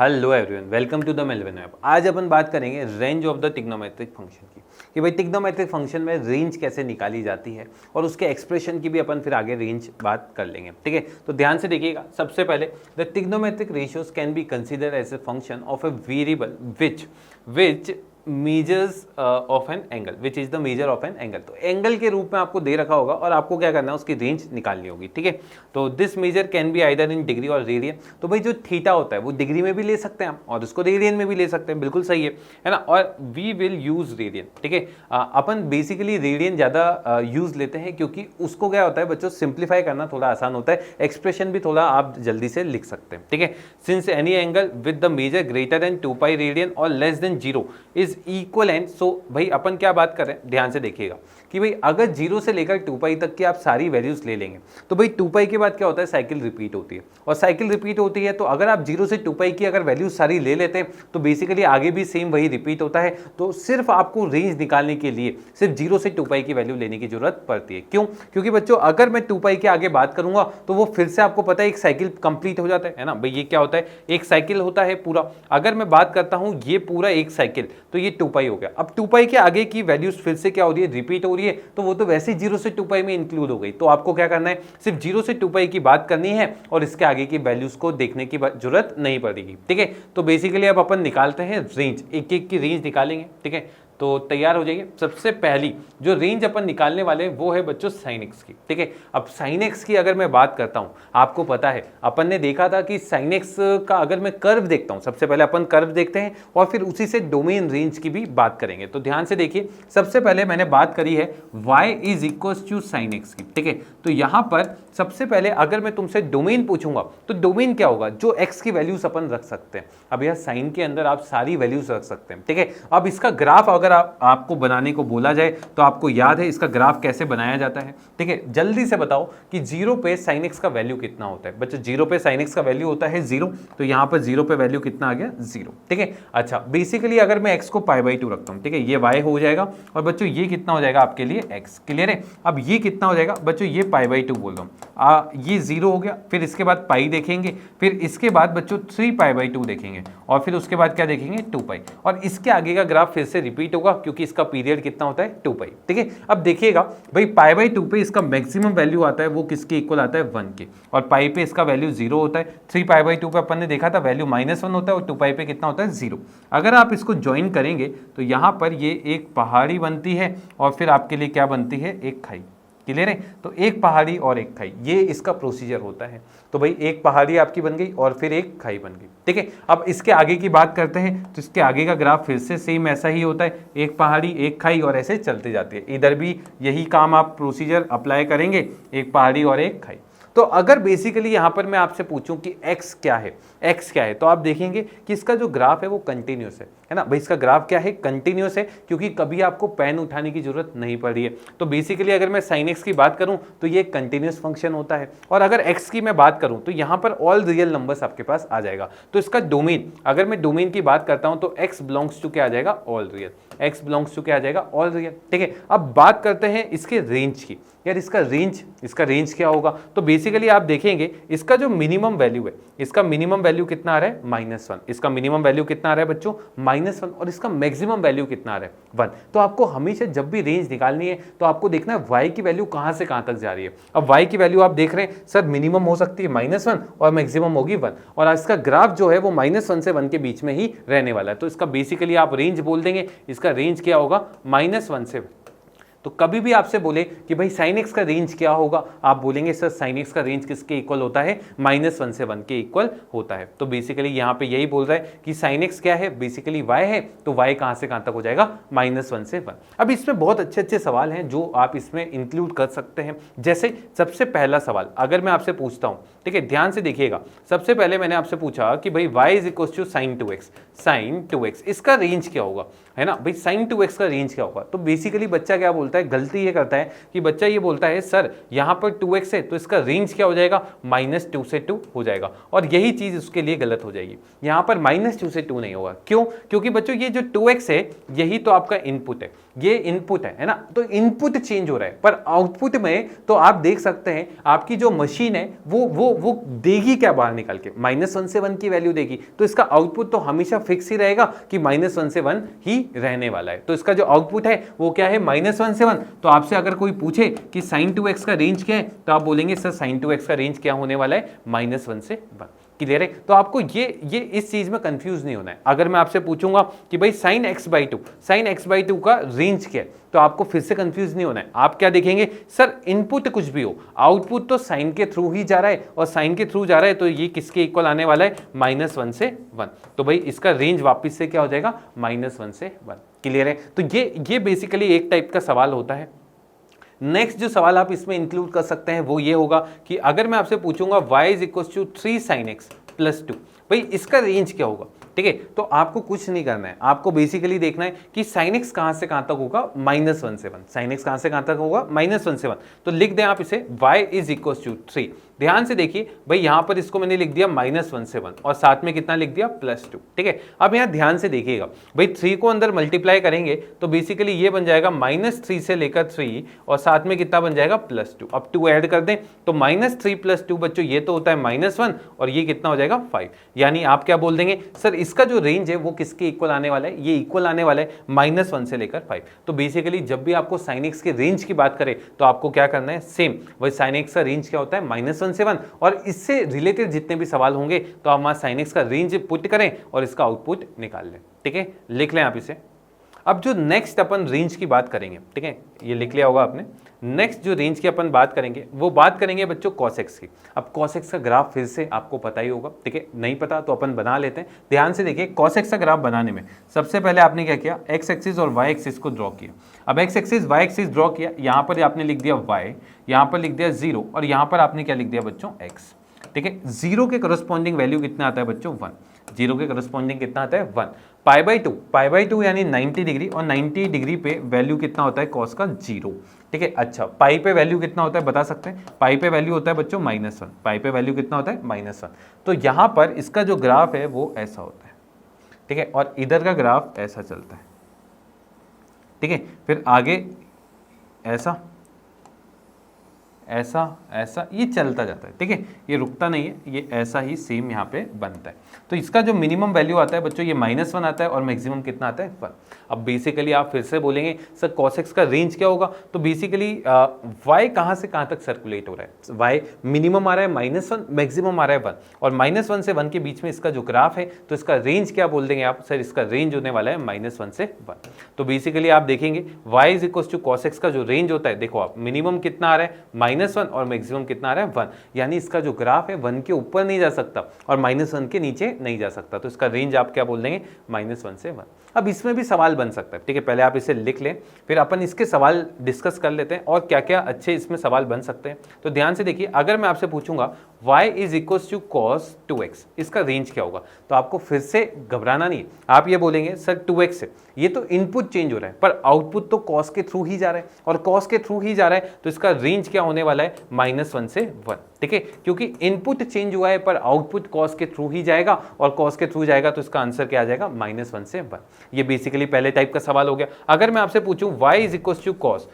Hello everyone, welcome to the Melvin app. आज अपन बात करेंगे range of the trigonometric function की, कि भाई ट्रिग्नोमेट्रिक फंक्शन में रेंज कैसे निकाली जाती है और उसके एक्सप्रेशन की भी अपन फिर आगे रेंज बात कर लेंगे। ठीक है, तो ध्यान से देखिएगा। सबसे पहले the trigonometric ratios can be considered as a function of a variable which measures of an angle, which is the measure of an angle. तो एंगल के रूप में आपको दे रखा होगा और आपको क्या करना है, उसकी रेंज निकालनी होगी। ठीक है, तो this measure can be either in degree और रेडियन। तो भाई जो थीटा होता है वो डिग्री में भी ले सकते हैं हम और उसको रेडियन में भी ले सकते हैं, बिल्कुल सही है ना। और वी विल यूज रेडियन। ठीक है, अपन बेसिकली रेडियन ज़्यादा यूज लेते हैं क्योंकि उसको क्या होता है बच्चों, सिंप्लीफाई करना थोड़ा आसान होता है, एक्सप्रेशन भी थोड़ा आप जल्दी से लिख सकते हैं। ठीक है, since any angle with the measure greater than 2π radian और less than 0 is equivalent. So भाई अपन क्या बात कर रहे हैं, ध्यान से देखिएगा कि भाई अगर 0 से लेकर 2π तक की आप सारी वैल्यूज ले लेंगे तो भाई 2π के बाद क्या होता है, साइकिल रिपीट होती है और साइकिल रिपीट होती है तो अगर आप 0 से 2π की अगर वैल्यूज सारी ले लेते हैं तो बेसिकली आगे भी सेम वही रिपीट होता है। तो सिर्फ आपको रेंज निकालने के लिए सिर्फ 0 से 2π की वैल्यू लेने की जरूरत पड़ती है। क्यों? क्योंकि बच्चों अगर मैं 2π के आगे बात करूंगा तो वो फिर से आपको पता है एक साइकिल कंप्लीट हो जाता है ना। भाई ये क्या होता है, एक साइकिल होता है पूरा। अगर मैं बात करता हूं ये पूरा एक साइकिल, तो ये 2π हो गया। अब 2π के आगे की वैल्यूज फिर से क्या हो रही है, रिपीट हो रही है, तो वो तो वैसे 0 से 2π में इंक्लूड हो गई। तो आपको क्या करना है, सिर्फ 0 से 2π की बात करनी है और इसके आगे की वैल्यूज को देखने की जरूरत नहीं पड़ेगी। ठीक है, तो बेसिकली अब अपन निकालते हैं रेंज, एक एक की रेंज निकालेंगे। ठीक है, तो तैयार हो जाइए। सबसे पहली जो रेंज अपन निकालने वाले हैं वो है बच्चों sin x की। ठीक है, अब sin x की अगर मैं बात करता हूं, आपको पता है अपन ने देखा था कि sin x का अगर मैं कर्व देखता हूं, सबसे पहले अपन कर्व देखते हैं और फिर उसी से डोमेन रेंज की भी बात करेंगे। तो ध्यान से देखिए, सबसे पहले मैंने बात करी है y is equal to sin x की। ठीक है, तो यहां पर सबसे पहले अगर मैं तुमसे डोमेन पूछूंगा तो डोमेन क्या होगा, जो x की वैल्यूज अपन रख सकते हैं। अब यह साइन के अंदर आप सारी वैल्यूज रख सकते हैं। ठीक है, अब इसका ग्राफ अगर आपको बनाने को बोला जाए तो आपको याद है इसका ग्राफ कैसे बनाया जाता है। ठीक है, जल्दी से बताओ कि 0 पे sin x का वैल्यू कितना होता है। बच्चों 0 पे sin x का वैल्यू होता है 0, तो यहाँ पर 0 पे वैल्यू कितना आ गया, 0। ठीक है, अच्छा बेसिकली अगर मैं x को π/2 रखता हूँ, ठीक है, ये y हो जाएगा और बच्चों ये कितना हो जाएगा आपके लिए x। क्लियर है? अब ये कितना हो जाएगा बच्चों, ये π/2 बोल रहा हूँ, ये 0 हो गया। फिर इसके बाद पाई देखेंगे, फिर इसके बाद बच्चों 3π/2 देखेंगे और फिर उसके बाद क्या देखेंगे, 2π। और इसके आगे का ग्राफ फिर से रिपीट होगा क्योंकि इसका पीरियड कितना होता है, 2π। ठीक है, अब देखिएगा भाई π/2 पे इसका मैक्सिमम वैल्यू आता है वो किसके इक्वल आता है, 1 के, और पाई पे इसका वैल्यू 0 होता है। 3π/2 पे अपन ने देखा था वैल्यू -1 होता है और 2π पे कितना होता है, 0। अगर आप इसको ज्वाइन करेंगे तो यहाँ पर ये एक पहाड़ी बनती है और फिर आपके लिए क्या बनती है, एक खाई। क्लियर है? तो एक पहाड़ी और एक खाई, ये इसका प्रोसीजर होता है। तो भाई एक पहाड़ी आपकी बन गई और फिर एक खाई बन गई। ठीक है, अब इसके आगे की बात करते हैं तो इसके आगे का ग्राफ फिर से सेम ऐसा ही होता है, एक पहाड़ी एक खाई और ऐसे चलते जाती है। इधर भी यही काम आप प्रोसीजर अप्लाई करेंगे, एक पहाड़ी और एक खाई। तो अगर बेसिकली यहाँ पर मैं आपसे पूछूं कि x क्या है, x क्या है, तो आप देखेंगे कि इसका जो ग्राफ है वो कंटिन्यूस है ना। भाई इसका ग्राफ क्या है, कंटिन्यूस है, क्योंकि कभी आपको पेन उठाने की जरूरत नहीं पड़ रही है। तो बेसिकली अगर मैं sin x की बात करूं तो ये कंटिन्यूस फंक्शन होता है। और अगर x की मैं बात करूं तो यहाँ पर ऑल रियल नंबर्स आपके पास आ जाएगा। तो इसका डोमेन, अगर मैं डोमेन की बात करता हूं तो x बिलोंग्स टू क्या आ जाएगा, all real. x belongs to क्या आ जाएगा, ऑल रियल। ठीक है, अब बात करते हैं इसके रेंज की। यार इसका रेंज क्या होगा, तो बेसिकली आप देखेंगे इसका जो मिनिमम वैल्यू है, इसका मिनिमम वैल्यू कितना आ रहा है, -1। इसका मिनिमम वैल्यू कितना आ रहा है बच्चों, -1। और इसका मैक्सिमम वैल्यू कितना आ रहा है, 1। तो आपको हमेशा जब भी रेंज निकालनी है तो आपको देखना है y की वैल्यू कहां से कहां तक जा रही है। अब y की वैल्यू आप देख रहे हैं सर, मिनिमम हो सकती है -1 और मैक्सिमम होगी 1, और इसका ग्राफ जो है वो -1 से 1 के बीच में ही रहने वाला है। तो इसका बेसिकली आप रेंज बोल देंगे, इसका रेंज क्या होगा, -1 से। तो कभी भी आपसे बोले कि भाई sin x का रेंज क्या होगा, आप बोलेंगे सर sin x का रेंज किसके इक्वल होता है, -1 से 1 के इक्वल होता है। तो बेसिकली यहाँ पे यही बोल रहा है कि sin x क्या है, बेसिकली y है, तो y कहाँ से कहाँ तक हो जाएगा, -1 से 1। अब इसमें बहुत अच्छे अच्छे सवाल हैं जो आप इसमें इंक्लूड कर सकते हैं। जैसे सबसे पहला सवाल अगर मैं आपसे पूछता हूँ, ठीक है, ध्यान से देखिएगा। सबसे पहले मैंने आपसे पूछा कि भाई y is equal to sin 2x, इसका रेंज क्या होगा, है ना। भाई sin 2x का रेंज क्या होगा, तो बेसिकली बच्चा क्या बोलता है, गलती ये करता है कि बच्चा ये बोलता है सर यहाँ पर 2x है तो इसका रेंज क्या हो जाएगा, -2 से 2 हो जाएगा। और यही चीज उसके लिए गलत हो जाएगी, यहाँ पर -2 से 2 नहीं होगा। क्यों? क्योंकि बच्चों ये जो 2x है यही तो आपका इनपुट है ये इनपुट है ना, तो इनपुट चेंज हो रहा है, पर आउटपुट में तो आप देख सकते हैं आपकी जो मशीन है वो देगी क्या बाहर निकाल के, -1 से 1 की वैल्यू देगी, तो इसका आउटपुट तो हमेशा फिक्स ही रहेगा कि -1 से 1 ही रहने वाला है। तो इसका जो आउटपुट है वो क्या है, -1 से 1। तो आपसे अगर कोई पूछे कि sin 2x का रेंज क्या है, तो आप बोलेंगे सर sin 2x का रेंज क्या होने वाला है, -1 से 1। क्लियर है? तो आपको ये इस चीज में कंफ्यूज नहीं होना है। अगर मैं आपसे पूछूंगा कि भाई sin x/2 का रेंज क्या है, तो आपको फिर से कंफ्यूज नहीं होना है। आप क्या देखेंगे, सर इनपुट कुछ भी हो, आउटपुट तो साइन के थ्रू ही जा रहा है, और साइन के थ्रू जा रहा है तो ये किसके इक्वल आने वाला है, -1 से 1। तो भाई इसका रेंज वापस से क्या हो जाएगा, -1 से 1। क्लियर है? तो ये बेसिकली एक टाइप का सवाल होता है। नेक्स्ट जो सवाल आप इसमें इंक्लूड कर सकते हैं वो ये होगा कि अगर मैं आपसे पूछूंगा y = 3 sin x + 2, भाई इसका रेंज क्या होगा। ठीक है, तो आपको कुछ नहीं करना है, आपको बेसिकली देखना है कि sin x कहां से कहां तक होगा, -1 से 1। sin x कहां से कहां तक होगा, -1 से 1। तो लिख दें आप इसे y = 3। ध्यान से देखिए भाई, यहां पर इसको मैंने लिख दिया -1 से 1 और साथ में कितना लिख दिया, +2। ठीक है, अब यहां ध्यान से देखिएगा भाई, 3 को अंदर मल्टीप्लाई करेंगे तो बेसिकली ये बन जाएगा -3 से लेकर 3 और साथ में कितना बन जाएगा, +2। अब 2 ऐड कर दें तो -3 + 2 बच्चों ये तो होता है -1 और ये कितना हो जाएगा, 5। यानी आप क्या बोल देंगे, सर इसका जो रेंज है वो किसके इक्वल आने वाला है, ये इक्वल आने वाला है -1 से लेकर 5। तो बेसिकली जब भी आपको sin x के रेंज की बात करें तो आपको क्या करना है, सेम वही sin x का रेंज क्या होता है, -1 से 1। और इससे रिलेटेड जितने भी सवाल होंगे तो आप वहां sin x का रेंज पुट करें और इसका आउटपुट निकाल लें। ठीक है, लिख लें आप इसे। अब जो नेक्स्ट अपन रेंज की बात करेंगे, ठीक है, ये लिख लिया होगा आपने। नेक्स्ट जो रेंज की अपन बात करेंगे वो बात करेंगे बच्चों cos x की। अब cos x का ग्राफ फिर से आपको पता ही होगा, ठीक है, नहीं पता तो अपन बना लेते हैं। ध्यान से देखिए, cos x का ग्राफ बनाने में सबसे पहले आपने क्या किया, x एक्सिस और y एक्सिस को ड्रॉ किया। अब x axis y axis draw किया, यहाँ पर आपने लिख दिया y, यहाँ पर लिख दिया 0 और यहाँ पर आपने क्या लिख दिया बच्चों, x। ठीक है, 0 के करस्पॉन्डिंग वैल्यू कितना आता है बच्चों, 1। 0 के करस्पॉन्डिंग कितना आता है, 1। π/2 यानी 90 डिग्री, और 90 डिग्री पे वैल्यू कितना होता है cos का, 0। ठीक है, अच्छा पाई पे वैल्यू कितना होता है बता सकते हैं, पाई पे वैल्यू होता है बच्चों -1। पाई पे वैल्यू कितना होता है, -1। तो यहाँ पर इसका जो ग्राफ है वो ऐसा होता है। ठीक है, और इधर का ग्राफ ऐसा चलता है। ठीक है, फिर आगे ऐसा ऐसा ऐसा ये चलता जाता है। ठीक है, ये रुकता नहीं है, ये ऐसा ही सेम यहाँ पे बनता है। तो इसका जो मिनिमम वैल्यू आता है बच्चों ये -1 आता है और मैक्सिमम कितना आता है, 1। अब बेसिकली आप फिर से बोलेंगे सर cos x का रेंज क्या होगा, तो बेसिकली y कहाँ से कहाँ तक सर्कुलेट हो रहा है, y मिनिमम आ रहा है -1, मैक्सिमम आ रहा है 1, और -1 से 1 के बीच में इसका जो ग्राफ है तो इसका रेंज क्या बोल देंगे आप, सर इसका रेंज होने वाला है -1 से 1। तो बेसिकली आप देखेंगे y = cos x का जो रेंज होता है, देखो आप मिनिमम कितना आ रहा है, -1 और मैक्सिमम कितना आ रहा है, 1। यानी इसका जो ग्राफ है 1 के ऊपर नहीं जा सकता और -1 के नीचे नहीं जा सकता। तो इसका रेंज आप क्या बोल देंगे, -1 से 1। अब इसमें भी सवाल बन सकता है। ठीक है, पहले आप इसे लिख लें, फिर अपन इसके सवाल डिस्कस कर लेते हैं और क्या क्या अच्छे इसमें सवाल बन सकते हैं। तो ध्यान से देखिए, अगर मैं आपसे पूछूंगा y = cos 2x, इसका रेंज क्या होगा, तो आपको फिर से घबराना नहीं है। आप ये बोलेंगे सर 2x है, ये तो इनपुट चेंज हो रहा है पर आउटपुट तो cos के थ्रू ही जा रहा है, और cos के थ्रू ही जा रहा है तो इसका रेंज क्या होने वाला है, -1 से 1। ठीक है, क्योंकि इनपुट चेंज हुआ है पर आउटपुट cos के थ्रू ही जाएगा, और cos के थ्रू जाएगा तो इसका आंसर क्या आ जाएगा, -1 से 1। ये बेसिकली पहले टाइप का सवाल हो गया। अगर मैं आपसे पूछूं y = cos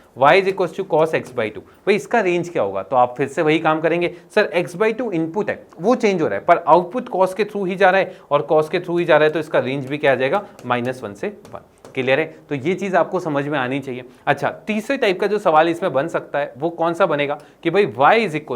x/2, भाई इसका रेंज क्या होगा, तो आप फिर से वही काम करेंगे, सर x/2 इनपुट है वो चेंज हो रहा है पर आउटपुट cos के थ्रू ही जा रहा है, और cos के थ्रू ही जा रहा है तो इसका रेंज भी क्या आ जाएगा, -1 से 1। क्लियर है? तो ये चीज आपको समझ में आनी चाहिए। अच्छा, तीसरे टाइप का जो सवाल इसमें बन सकता है वो कौन सा बनेगा कि भाई y =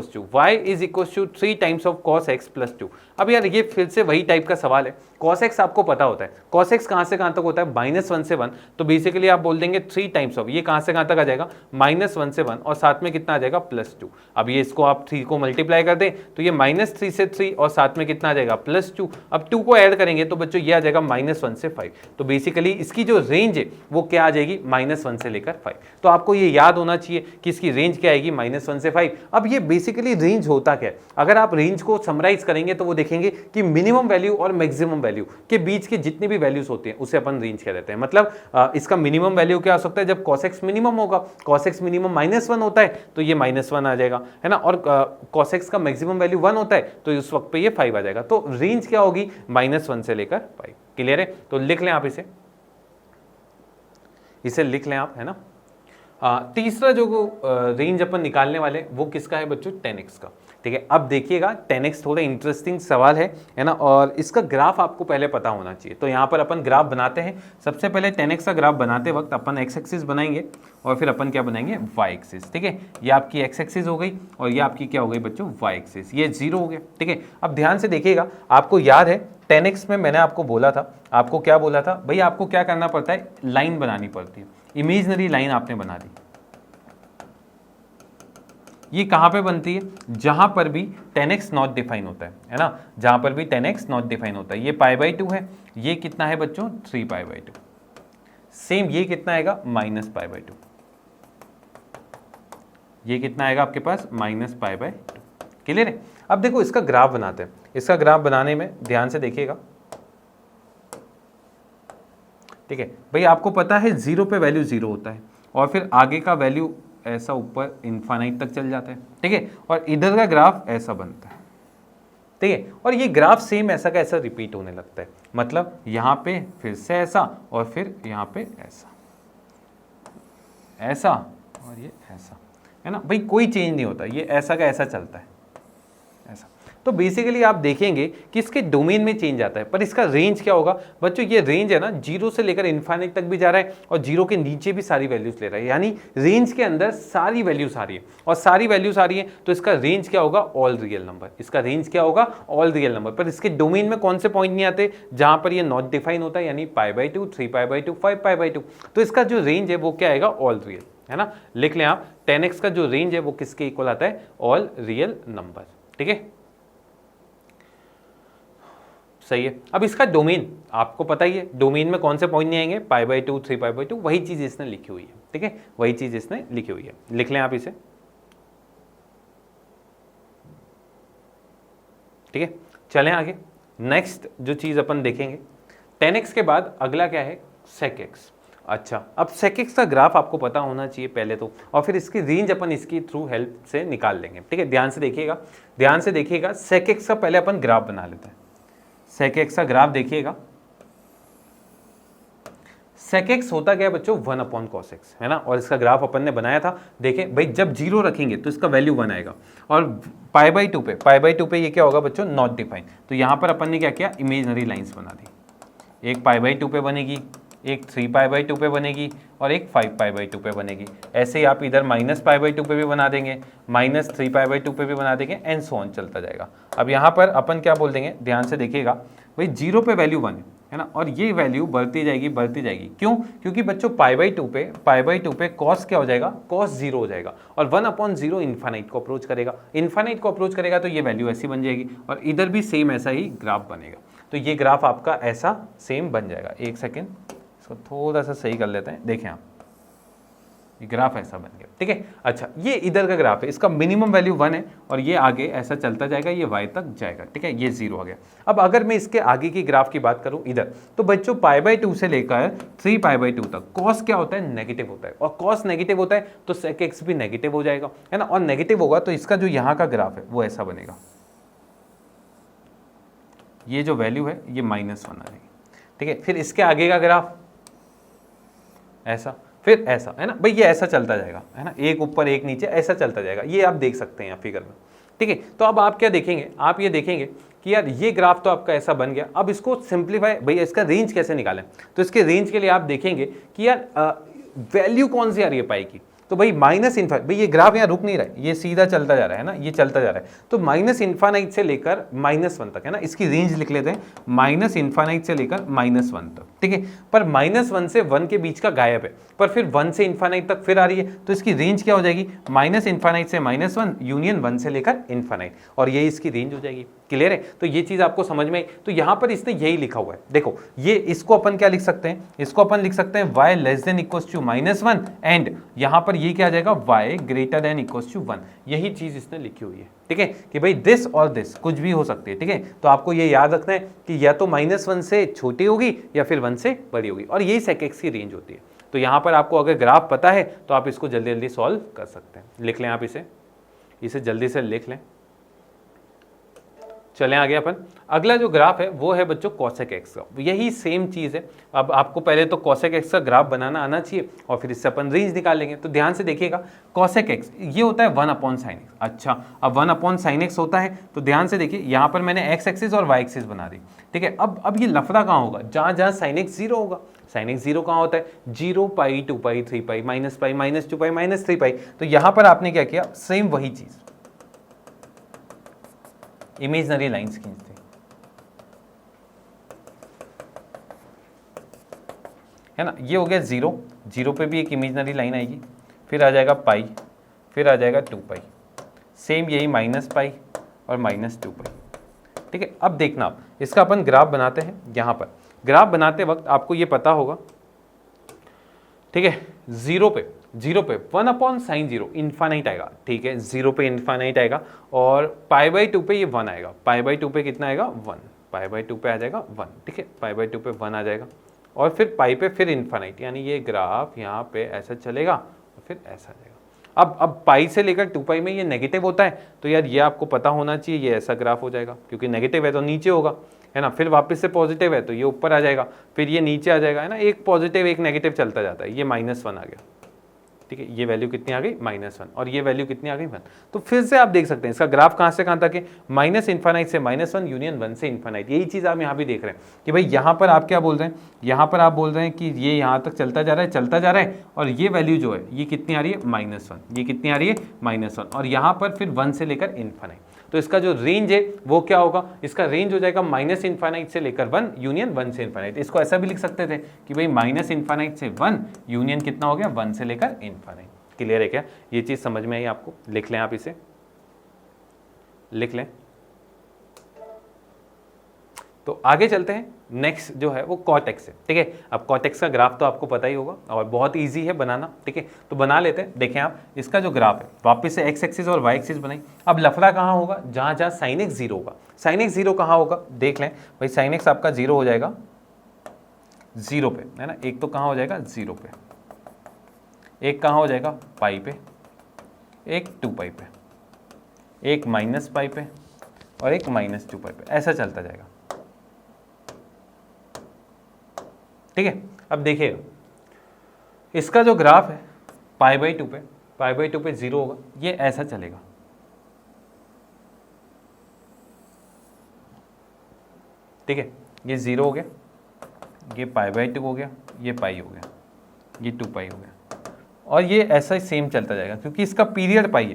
3 times of cos x + 2। अब यार ये फिर से वही टाइप का सवाल है। cos x आपको पता होता है, cos x कहां से कहां तक होता है, -1 से 1। तो बेसिकली आप बोल देंगे 3 टाइम्स ऑफ, ये कहां से कहां तक आ जाएगा, -1 से 1, और साथ में कितना आ जाएगा, +2। अब ये इसको आप 3 को मल्टीप्लाई कर दें तो ये -3 से 3 और साथ में कितना आ जाएगा, +2। अब 2 को ऐड करेंगे तो बच्चों ये आ जाएगा -1 से 5। तो बेसिकली इसकी जो रेंज है वो क्या आ जाएगी, -1 से लेकर 5। तो आपको ये याद होना चाहिए कि इसकी रेंज क्या आएगी, -1 से 5। अब ये बेसिकली रेंज होता क्या है, अगर आप रेंज को समराइज करेंगे तो वो देखेंगे कि मिनिमम वैल्यू और मैक्सिमम वैल्यू के बीच के जितनी भी वैल्यूज होती हैं उसे अपन रेंज कह देते हैं। मतलब इसका मिनिमम वैल्यू क्या हो सकता है, जब cos x मिनिमम होगा, cos x मिनिमम -1 होता है तो ये -1 आ जाएगा, है ना, और cos x का मैक्सिमम वैल्यू 1 होता है तो उस वक्त पे ये 5 आ जाएगा। तो रेंज क्या होगी, -1 से लेकर 5। क्लियर है? तो लिख लें आप इसे। इसे लिख लें आप, है ना। तीसरा जो रेंज अपन निकालने वाले वो किसका है बच्चों, 10x का। ठीक है, अब देखिएगा 10x थोड़ा इंटरेस्टिंग सवाल है ना, और इसका ग्राफ आपको पहले पता होना चाहिए। तो यहाँ पर अपन ग्राफ बनाते हैं। सबसे पहले 10x का ग्राफ बनाते वक्त अपन x एक्सिस बनाएंगे और फिर अपन क्या बनाएंगे, y एक्सिस। ठीक है, ये आपकी x एक्सिस हो गई और ये आपकी क्या हो गई बच्चों, y एक्सिस। ये 0 हो गया। ठीक है, अब ध्यान से देखिएगा, आपको याद है 10x में मैंने आपको बोला था, आपको क्या बोला था भाई, आपको क्या करना पड़ता है, लाइन बनानी पड़ती है। इमेजिनरी लाइन आपने बना दी। ये कहां पे बनती है, जहां पर भी 10x नॉट डिफाइन होता है ना, जहां पर भी 10x नॉट डिफाइन होता है। ये π/2 है, ये कितना है बच्चों, 3π/2। सेम ये कितना आएगा, -π/2। ये कितना आएगा आपके पास, -π/2। क्लियर है। अब देखो इसका ग्राफ बनाते हैं। इसका ग्राफ बनाने में ध्यान से देखिएगा। ठीक है भाई, आपको पता है 0 पे वैल्यू 0 होता है और फिर आगे का वैल्यू ऐसा ऊपर इनफाइनाइट तक चल जाता है। ठीक है, और इधर का ग्राफ ऐसा बनता है। ठीक है, और ये ग्राफ सेम ऐसा का ऐसा रिपीट होने लगता है। मतलब यहाँ पे फिर से ऐसा और फिर यहाँ पे ऐसा, ऐसा और ये ऐसा, है ना भाई, कोई चेंज नहीं होता, ये ऐसा का ऐसा चलता है, ऐसा। तो बेसिकली आप देखेंगे कि इसके डोमेन में चेंज आता है, पर इसका रेंज क्या होगा बच्चों, ये रेंज है ना 0 से लेकर इनफाइनाइट तक भी जा रहा है और 0 के नीचे भी सारी वैल्यूज ले रहा है। यानी रेंज के अंदर सारी वैल्यूज आ रही है और सारी वैल्यूज आ रही है, तो इसका रेंज क्या होगा, ऑल रियल नंबर। इसका रेंज क्या होगा, ऑल रियल नंबर। पर इसके डोमेन में कौन से पॉइंट नहीं आते, जहां पर ये नॉट डिफाइन होता है, यानी π/2, 3π/2, 5π/2। तो इसका जो रेंज है वो क्या आएगा, ऑल रियल, है ना। लिख लें आप, 10x का जो रेंज है वो किसके इक्वल आता है, ऑल रियल नंबर। ठीक है, सही है। अब इसका डोमेन आपको पता ही है, डोमेन में कौन से पॉइंट नहीं आएंगे, π/2, 3π/2, वही चीज इसने लिखी हुई है। ठीक है, वही चीज इसने लिखी हुई है, लिख लें आप इसे। ठीक है, चलें आगे। नेक्स्ट जो चीज अपन देखेंगे, 10x के बाद अगला क्या है, sec x। अच्छा, अब sec x का ग्राफ आपको पता होना चाहिए पहले तो, और फिर इसकी रेंज अपन इसकी थ्रू हेल्प से निकाल लेंगे। ठीक है, ध्यान से देखिएगा, ध्यान से देखिएगा। sec x का पहले अपन ग्राफ बना लेते हैं। sec x का ग्राफ देखिएगा। sec x होता क्या है बच्चों, 1/cos x, है ना। और इसका ग्राफ अपन ने बनाया था। देखें भाई, जब 0 रखेंगे तो इसका वैल्यू 1 आएगा और π/2 पे ये क्या होगा बच्चों, नॉट डिफाइन। तो यहां पर अपन ने क्या किया, इमेजिनरी लाइंस बना दी। एक π/2 पे बनेगी, एक 3π/2 पे बनेगी और एक 5π/2 पे बनेगी। ऐसे ही आप इधर -π/2 पे भी बना देंगे, -3π/2 पे भी बना देंगे, एंड सो ऑन चलता जाएगा। अब यहाँ पर अपन क्या बोल देंगे, ध्यान से देखिएगा भाई, 0 पे वैल्यू 1 है ना, और ये वैल्यू बढ़ती जाएगी बढ़ती जाएगी। क्यों, क्योंकि बच्चों π/2 पे कॉस क्या हो जाएगा, कॉस 0 हो जाएगा और 1/0 इन्फाइनाइट को अप्रोच करेगा। इन्फाइनाइट को अप्रोच करेगा तो ये वैल्यू ऐसी बन जाएगी और इधर भी सेम ऐसा ही ग्राफ बनेगा। तो ये ग्राफ आपका ऐसा सेम बन जाएगा। एक सेकेंड, इसको थोड़ा सा सही कर लेते हैं। देखें आप, ये ग्राफ ऐसा बन गया। ठीक है, अच्छा, ये इधर का ग्राफ है, इसका मिनिमम वैल्यू 1 है और ये आगे ऐसा चलता जाएगा, ये y तक जाएगा। ठीक है, ये 0 हो गया। अब अगर मैं इसके आगे की ग्राफ की बात करूं इधर, तो बच्चों π/2 से लेकर 3π/2 तक कॉस क्या होता है, नेगेटिव होता है, और कॉस नेगेटिव होता है तो sec x भी नेगेटिव हो जाएगा, है ना। और नेगेटिव होगा तो इसका जो यहाँ का ग्राफ है वो ऐसा बनेगा। ये जो वैल्यू है ये -1 आ जाएगी। ठीक है, फिर इसके आगे का ग्राफ ऐसा, फिर ऐसा, है ना भाई, ये ऐसा चलता जाएगा, है ना, एक ऊपर एक नीचे ऐसा चलता जाएगा। ये आप देख सकते हैं यहाँ फिगर में। ठीक है, तो अब आप क्या देखेंगे, आप ये देखेंगे कि यार ये ग्राफ तो आपका ऐसा बन गया। अब इसको सिंप्लीफाई, भाई इसका रेंज कैसे निकालें, तो इसके रेंज के लिए आप देखेंगे कि यार वैल्यू कौन सी आ रही है पाई की। तो भाई -∞, भाई ये ग्राफ यहाँ रुक नहीं रहा है, ये सीधा चलता जा रहा है ना, ये चलता जा रहा है। तो -∞ से लेकर -1 तक, है ना, इसकी रेंज लिख लेते हैं, -∞ से लेकर -1 तक। ठीक है, पर -1 से 1 के बीच का गायब है, पर फिर 1 से इन्फाइनाइट तक फिर आ रही है, तो इसकी रेंज क्या हो जाएगी, -∞ से -1 यूनियन 1 से लेकर इन्फाइनाइट, और ये इसकी रेंज हो जाएगी। क्लियर है, तो ये चीज आपको समझ में आई। तो यहाँ पर इसने यही लिखा हुआ है। देखो, ये इसको अपन क्या लिख सकते हैं, इसको अपन लिख सकते हैं y < -1 एंड यहाँ पर ये क्या आ जाएगा, y > 1। यही चीज इसने लिखी हुई है। ठीक है, कि भाई दिस और दिस कुछ भी हो सकती है। ठीक है, तो आपको ये याद रखना है कि या तो -1 से छोटी होगी या फिर 1 से बड़ी होगी, और यही sec x की रेंज होती है। तो यहाँ पर आपको अगर ग्राफ पता है तो आप इसको जल्दी जल्दी सॉल्व कर सकते हैं। लिख लें आप इसे जल्दी से लिख लें। चलें आगे अपन। अगला जो ग्राफ है वो है बच्चों cosec x का। यही सेम चीज़ है। अब आपको पहले तो cosec x का ग्राफ बनाना आना चाहिए और फिर इससे अपन रेंज निकालेंगे। तो ध्यान से देखिएगा, cosec x ये होता है 1/sin x। अच्छा, अब 1/sin x होता है तो ध्यान से देखिए, यहाँ पर मैंने x एक्सिस और y एक्सिस बना दी, ठीक है। अब ये लफड़ा कहाँ होगा, जहाँ जहाँ sin x 0 होगा। sin x 0 कहाँ होता है, 0 पाई 2 पाई 3 pi minus pi minus 2 pi minus 3 पाई। तो यहाँ पर आपने क्या किया, सेम वही चीज़, इमेजनरी लाइन्स खींचते, है ना। ये हो गया 0, 0 पे भी एक इमेजनरी लाइन आएगी, फिर आ जाएगा पाई, फिर आ जाएगा 2 पाई, सेम यही माइनस पाई और माइनस 2 पाई, ठीक है। अब देखना, आप इसका अपन ग्राफ बनाते हैं। यहाँ पर ग्राफ बनाते वक्त आपको ये पता होगा, ठीक है, 0 पे 1/sin 0 इन्फानाइट आएगा, ठीक है। 0 पे इन्फानाइट आएगा और π/2 पे ये 1 आएगा। π/2 पे कितना आएगा, 1। π/2 पे आ जाएगा 1, ठीक है। π/2 पे 1 आ जाएगा और फिर पाई पे फिर इन्फानाइट, यानी ये ग्राफ यहाँ पे ऐसा चलेगा और फिर ऐसा आ जाएगा। अब पाई से लेकर 2 पाई में ये नेगेटिव होता है, तो यार ये आपको पता होना चाहिए, ये ऐसा ग्राफ हो जाएगा, क्योंकि नेगेटिव है तो नीचे होगा, है ना। फिर वापस से पॉजिटिव है तो ये ऊपर आ जाएगा, फिर ये नीचे आ जाएगा, है ना। एक पॉजिटिव एक नेगेटिव चलता जाता है। ये -1 आ गया, ठीक है। ये वैल्यू कितनी आ गई, -1, और ये वैल्यू कितनी आ गई, 1। तो फिर से आप देख सकते हैं इसका ग्राफ कहाँ से कहाँ तक है, -∞ से -1 यूनियन 1 से इन्फानाइट। यही चीज़ आप यहाँ भी देख रहे हैं कि भाई यहाँ पर आप क्या बोल रहे हैं, यहाँ पर आप बोल रहे हैं कि ये यहाँ तक चलता जा रहा है और ये वैल्यू जो है ये कितनी आ रही है, -1। ये कितनी आ रही है, -1, और यहाँ पर फिर 1 से लेकर इन्फानाइट। तो इसका जो रेंज है वो क्या होगा, इसका रेंज हो जाएगा -∞ से लेकर 1 यूनियन 1 से इन्फानाइट। इसको ऐसा भी लिख सकते थे कि भाई -∞ से 1 यूनियन कितना हो गया, 1 से लेकर इन्फानाइट। क्लियर है क्या, ये चीज समझ में आई आपको। लिख लें, आप इसे लिख लें। तो आगे चलते हैं, नेक्स्ट जो है वो cot x है, ठीक है। अब cot x का ग्राफ तो आपको पता ही होगा और बहुत इजी है बनाना, ठीक है। तो बना लेते हैं। देखें आप, इसका जो ग्राफ है वापस से x एक्सिस और y एक्सिस बनाई। अब लफड़ा कहाँ होगा, जहाँ जहाँ sin x 0 होगा। sin x 0 कहाँ होगा, देख लें भाई, sin x आपका 0 हो जाएगा 0 पे, है ना। एक तो कहाँ हो जाएगा 0 पे, एक कहाँ हो जाएगा पाई पे, एक 2 पाई पे, एक -पाई पे और एक -2 पाई पे, ऐसा चलता जाएगा, ठीक है। अब देखिए इसका जो ग्राफ है π/2 पे 0 होगा, ये ऐसा चलेगा, ठीक है। ये 0 हो गया, ये π/2 हो गया, ये पाई हो गया, ये 2 पाई हो गया, और ये ऐसा ही सेम चलता जाएगा क्योंकि इसका पीरियड पाई है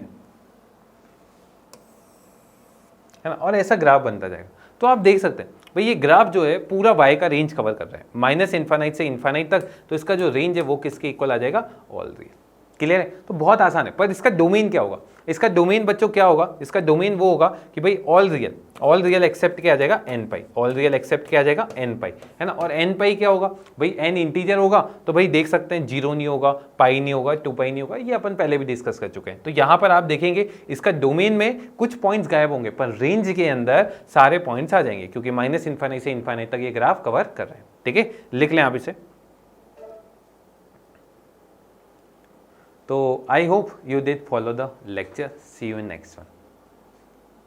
ना, और ऐसा ग्राफ बनता जाएगा। तो आप देख सकते हैं भाई ये ग्राफ जो है पूरा y का रेंज कवर कर रहा है, -∞ से इन्फानाइट तक। तो इसका जो रेंज है वो किसके इक्वल आ जाएगा, ऑल रियल। क्लियर है। तो बहुत आसान है, पर इसका डोमेन क्या होगा, इसका डोमेन बच्चों क्या होगा, इसका डोमेन वो होगा कि भाई ऑल रियल एक्सेप्ट क्या आ जाएगा, n पाई, ऑल रियल एक्सेप्ट क्या आ जाएगा, n पाई, है ना। और n पाई क्या होगा भाई, n इंटीजर होगा, तो भाई देख सकते हैं 0 नहीं होगा, पाई नहीं होगा, 2 पाई नहीं होगा, ये अपन पहले भी डिस्कस कर चुके हैं। तो यहाँ पर आप देखेंगे इसका डोमेन में कुछ पॉइंट्स गायब होंगे, पर रेंज के अंदर सारे पॉइंट्स आ जाएंगे, क्योंकि -∞ से इन्फानाइट तक ये ग्राफ कवर कर रहे हैं, ठीक है। लिख लें आप इसे। तो I hope you did follow the lecture. See you in next one.